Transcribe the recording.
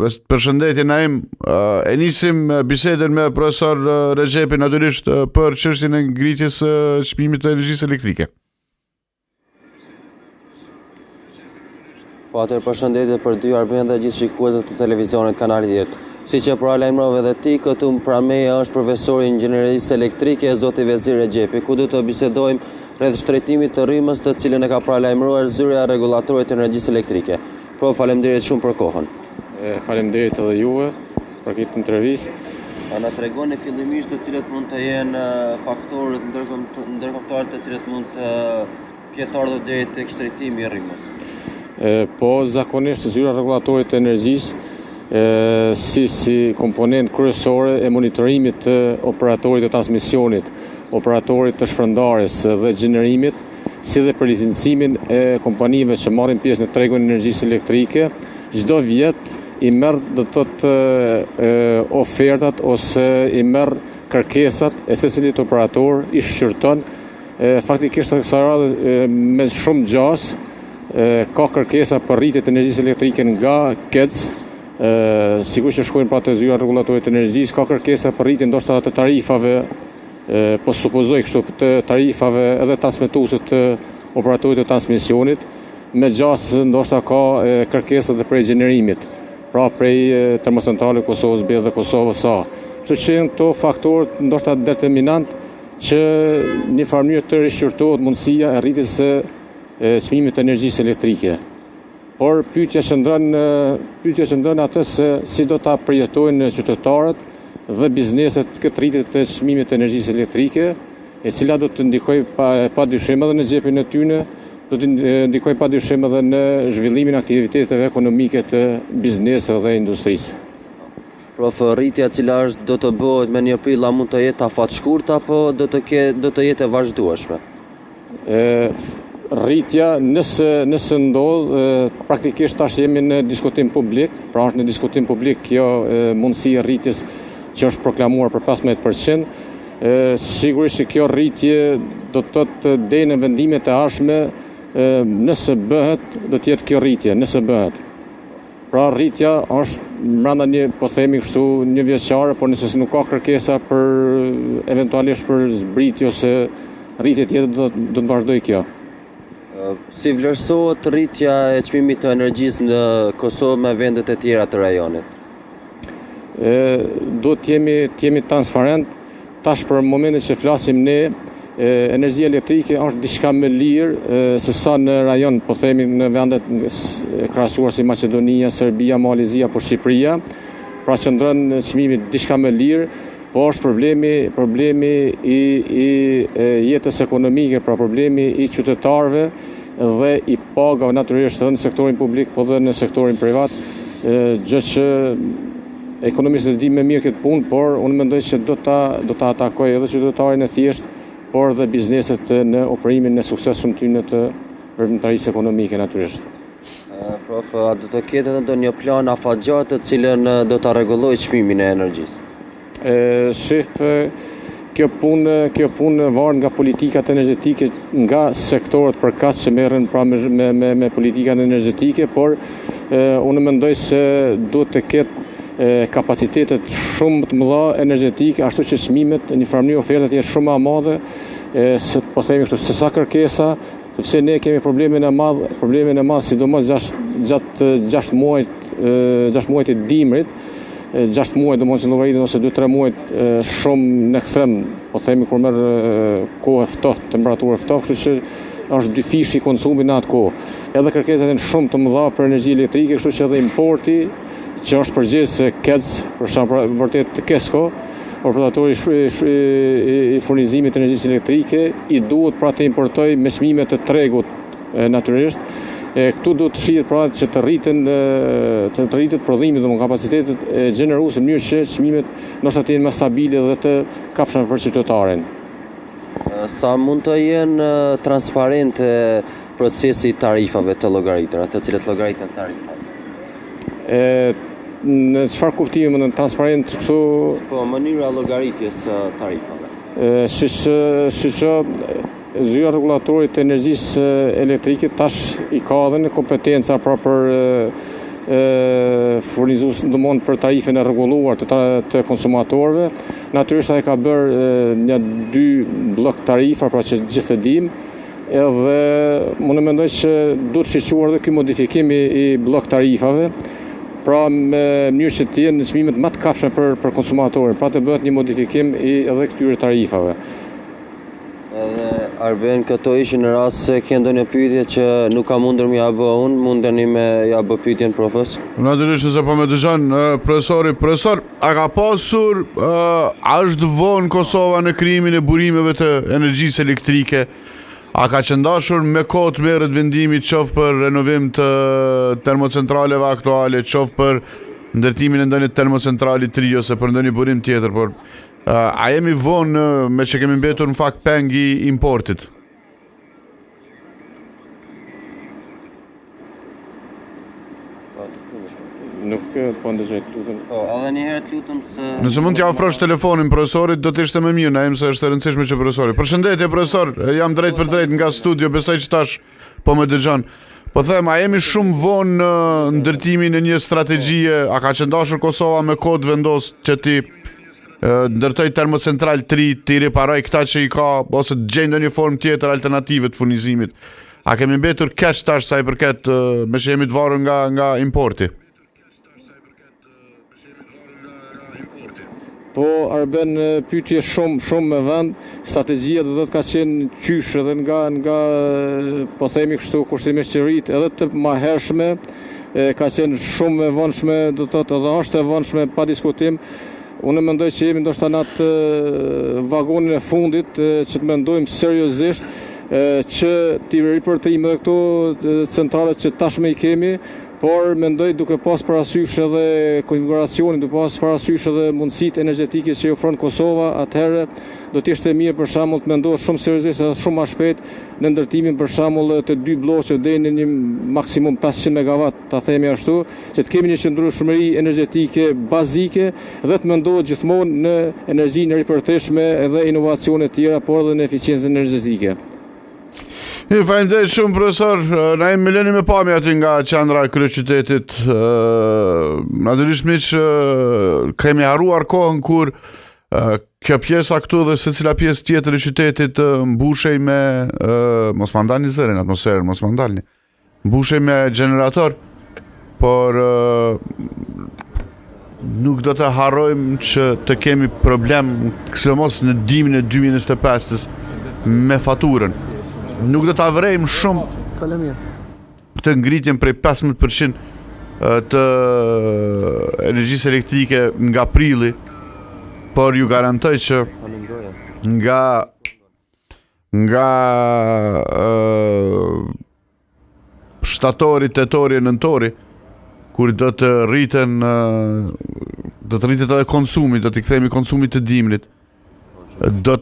Përshëndetje Naim, e nisim bisedën me profesor Rexhepi natyrisht për çështjen e ngritjes së çmimit të energjisë elektrike. Po atër përshëndetje për dy Arben dhe gjithë shikuesët të televizionit Kanali 10. Siç e paralajmërove edhe ti, këtu pranë meje është profesori i inxhinierisë elektrike zoti Vezir Rexhepi, ku do të bisedojmë rreth shtrejtimit të rrymës, të cilën e ka paralajmëruar zyrja e rregullatorit të energjisë elektrike. Faleminderit shumë për kohën. Faleminderit edhe juve për këtë intervistë. Na tregoni fillimisht se cilët mund të jenë faktorët ndërkombëtar të cilët mund të ketë ardhur deri tek shtrejtimi i rrymës. Po zakonisht zyra rregullatorit të energjisë si komponent kryesore e monitorimit të operatorit të transmisionit, operatorit të shpërndarjes dhe gjenerimit, si dhe për licencimin e kompanive që marrin pjesë në tregun e energjisë elektrike, çdo vit i merr do të thotë ofertat ose i merr kërkesat e secilit operator, i shqyrton. Faktikisht në kësaj radhe me shumë gjas ka kërkesa për rritje të energjisë elektrike nga KEC, sigurisht që shkojnë pra te zyra rregullatorit të energjisë, ka kërkesa për rritje ndoshta të tarifave, po supozoj kështu, të tarifave edhe transmetuesit të operatorit të transmisionit, me gjas ndoshta ka kërkesa dhe prej gjenerimit, pra prej termocentrale Kosovës B dhe Kosovës A. Kështu që këto faktorët ndoshta determinant që në farë mënyrë të rishqyrtohet mundësia e rritjes së çmimit të energjisë elektrike. Por pyetja qëndron atë se si do ta përjetojnë qytetarët dhe bizneset këtë rritje të çmimit të energjisë elektrike, e cila do të ndikojë padyshim edhe në xhepin e tyre, do të ndikojë padyshim edhe në zhvillimin e aktiviteteve ekonomike të biznesit dhe industrisë. Rritja e cila do të bëhet me 1 prill, mund të jetë afatshkurt apo do të jetë e vazhdueshme? Rritja nëse ndodh, praktikisht tash jemi në diskutim publik, pra është në diskutim publik kjo mundësi e rritjes që është proklamuar për 15%. Sigurisht që kjo rritje do të thotë deri në vendimet e ardhshme, nëse bëhet, do të jetë kjo rritje, nëse bëhet. Pra rritja është brenda po themi kështu, 1 vjeçare, por nëse nuk ka kërkesa për eventualisht për zbritje ose rritje tjetër, do të vazhdojë kjo. Si vlerësohet rritja e çmimit të energjisë në Kosovë me vendet e tjera të rajonit? Duhet të jemi transparent. Tash për momentin që flasim ne, energjia elektrike është diçka më lirë se sa në rajon, po themi në vendet krahasuar si Maqedonia, Serbia, Malezia apo Shqipëria. Pra qëndron çmimi diçka më lirë, po është problemi i jetës ekonomike, pra problemi i qytetarëve dhe i pagave natyrisht edhe në sektorin publik, po dhe në sektorin privat, gjë që ekonomistët e dinë më mirë këtë punë, por unë mendoj që do ta atakojë edhe qytetarin e thjesht, por dhe bizneset në operimin në sukses shumë tyre të veprimtarisë ekonomike natyrisht. A do të ketë edhe ndonjë plan afatgjatë të cilën do ta rregullojë çmimin e energjisë? Kjo punë varet nga politikat energjetike, nga sektorët përkatës që merren pra me politikat energjetike, por unë mendoj se duhet të ketë kapacitetet shumë të mëdha energjetike, ashtu që çmimet në një farë mënyrë ofertat jetë shumë më madhe, po themi kështu, se sa kërkesa, sepse ne kemi problemin e madh sidomos gjatë 6 muajt e dimrit, 6 muaj do mos që llogaritën ose 2-3 muajt shumë në ekstrem, po themi kur merr kohë ftohtë, temperaturë ftohtë, kështu që është dyfishi i konsumit në atë kohë. Edhe kërkesat janë shumë të mëdha për energji elektrike, kështu që edhe importi që është përgjegjës KEC, për shembull vërtet KESCO, operatori i furnizimit të energjisë elektrike, i duhet pra të importojë me çmime të tregut natyrisht. Këtu do të shihet pra që të rritet prodhimi dhe kapacitetet gjeneruese në mënyrë që çmimet ndoshta të jenë më stabile dhe të kapshme për qytetarin. Sa mund të jenë transparente procesi i tarifave të llogaritëve, ato të cilët llogariten tarifat? Në çfarë kuptimi më transparent kështu? Po mënyra llogaritjes së tarifave. Zyra rregullatorit të energjisë elektrike tash i ka edhe në kompetenca pra për furnizues domon për tarifën e rregulluar të konsumatorëve. Natyrisht ai ka bërë një 2 blok tarifa, pra që gjithë e dim, edhe unë mendoj që duhet shiquar edhe ky modifikim i blok tarifave, pra me mënyrë që të jenë çmimet më të kapshme për konsumatorin, pra të bëhet një modifikim edhe këtyre tarifave. Edhe Arben, këto ishin në rast se ke ndonjë pyetje që nuk ka mundur me ja bë unë, mundeni me ja bë pyetjen profes? Natyrisht se po më dëgjon profesor, a ka pasur a është vonë Kosova në krijimin e burimeve të energjisë elektrike? A ka qëndashur me kohë të merret vendimi qoftë për renovim të termocentraleve aktuale, qoftë për ndërtimin e ndonjë termocentrali 3 ose për ndonjë burim tjetër, por a jemi vonë me që kemi mbetur në fakt peng i importit? Nuk po ndëgjoj, lutem. Edhe një herë të lutem se Nëse mund t'ja ofrosh telefonin profesorit, do të ishte më mirë, na se është e rëndësishme që profesori. Përshëndetje profesor, jam drejt për drejt nga studio, besoj që tash po më dëgjon. Po them, a jemi shumë vonë në ndërtimin e një strategjie, a ka qëndashur Kosova me kod vendos që ti ndërtoj termocentral 3, ti riparoj këta që i ka, ose të gjejnë ndonjë formë tjetër alternative të furnizimit. A kemi mbetur keq tash sa i përket me që jemi të varur nga importi? Po, Arben, pyetje shumë me vend, strategjia do të ka qenë qysh edhe nga po themi kështu kushtimisht që rrit edhe të mahershme, ka qenë shumë e vonshme, do të thotë edhe është e vonshme pa diskutim. Unë mendoj që jemi ndoshta në atë vagonin e fundit që të mendojmë seriozisht që t'i ripërtejmë edhe këto centralet që tashmë i kemi, por mendoj duke pas parasysh edhe konfiguracionin, duke pas parasysh edhe mundësitë energjetike që i ofron Kosova, atëherë do të ishte mirë për shembull të mendohet shumë seriozisht edhe shumë më shpejt në ndërtimin për shembull të 2 blloqe deri në një maksimum 500 megawatt, ta themi ashtu, që të kemi një qëndrueshmëri energjetike bazike dhe të mendohet gjithmonë në energjinë e ripërteshme edhe inovacione të tjera, por edhe në eficiencën energjetike. Faleminderit shumë profesor, na jemi lënë me pamje aty nga qendra e kryeqytetit. Natyrisht miq, kemi harruar kohën kur kjo pjesa këtu dhe secila pjesë tjetër e qytetit mbushej me mos ma ndalni zërin atmosferën, mos ma ndalni. Mbushej me generator, por nuk do të harrojmë që të kemi problem, sidomos në dimrin e 2025-s me faturën. Nuk do ta vrejmë shumë këtë ngritjen prej 15% të energjisë elektrike nga prilli, por ju garantoj që nga shtatori, tetori e nëntori, kur do të rriten edhe konsumi, do t'i kthejmë konsumit të dimrit, do